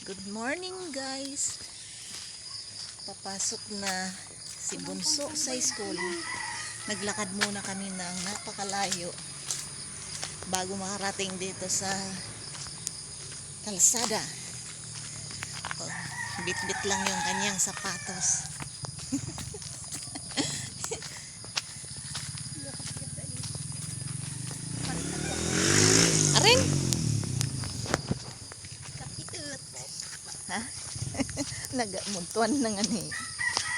Good morning guys. Papasok na si Bunso sa school. Naglakad muna kami ng napakalayo bago makarating dito sa kalsada. Bit-bit lang yung kanyang sapatos. Arin? Ha? Nagamuntuan na nga ni.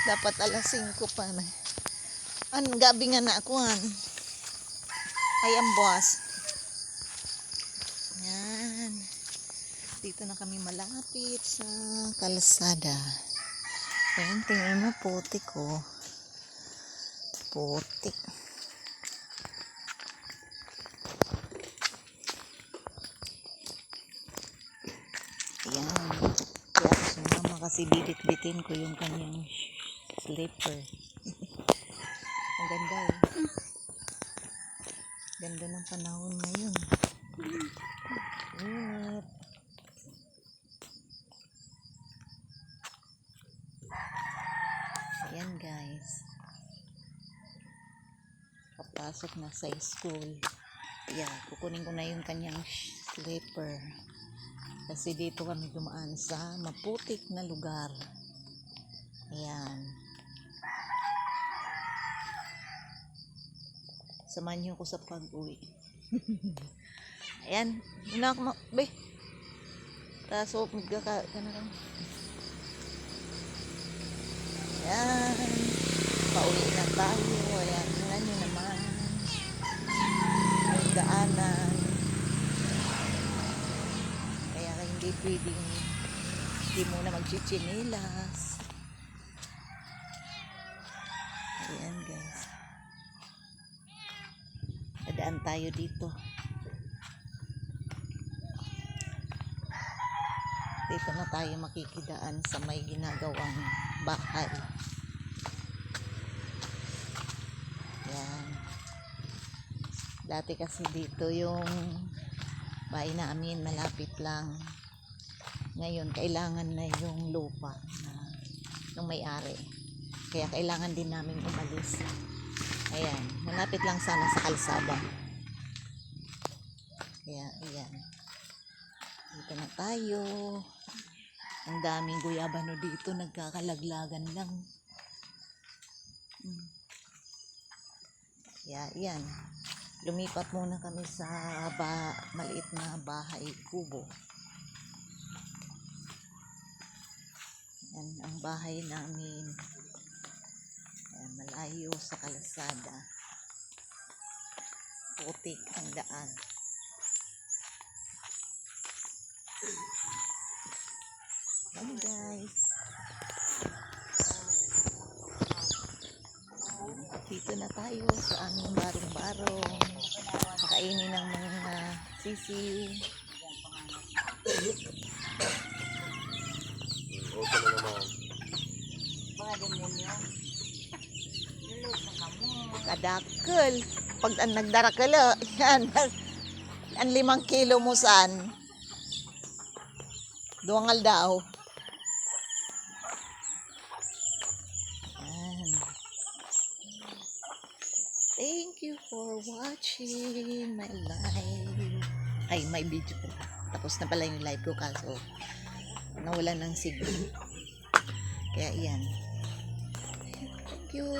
Dapat alas 5 pa na. Gabi nga na ako han. Ayan boss. Yan. Dito na kami malapit sa kalsada. Ayan, tingnan mo putik oh. Putik. Ayan. Kaya sumama kasi bibit-bitin ko yung kanyang slipper. Ang ganda eh. Ganda ng panahon ngayon. Init. Ayan guys. Papasok na sa school. Yeah, kukunin ko na yung kanyang slipper. Kasi dito kami dumaan sa maputik na lugar. Ayan. Samahan niyo ko sa pag-uwi. Ayan. Inak mo. Be. Taso, magkaka. Ayan. Pauwi na tayo. Ayan. Tingnan nyo naman. Yung daanan. Kaya hindi pwedeng hindi muna magchichinilas. Ayan guys. Dadaan tayo dito. Dito na tayo makikidaan sa may ginagawang bahay. Yan. Dati kasi dito yung bahay namin malapit lang. Ngayon kailangan na yung lupa ng may-ari. Kaya kailangan din namin umalis. Ayan. Malapit lang sana sa kalsada. Kaya ayan. Dito na tayo. Ang daming guyabano dito, nagkakalaglagan lang. Yeah, yan. Lumipat muna kami sa maliit na bahay kubo. Yan ang bahay namin. Yan, malayo sa kalsada. Putik ang daan. Yan guys. Dito na tayo sa aming barong-barong. Pakainin ng mga sisi. Okay na naman. Mga demonyo. Kadakkel. Pag nagdarakkel, yan. Ang 5 kilo mo saan? Duwangal daw. Thank you for watching my live. Ay, my video ko. Tapos na pala yung live ko kaso nawala ng signal. Kaya yan. Thank you.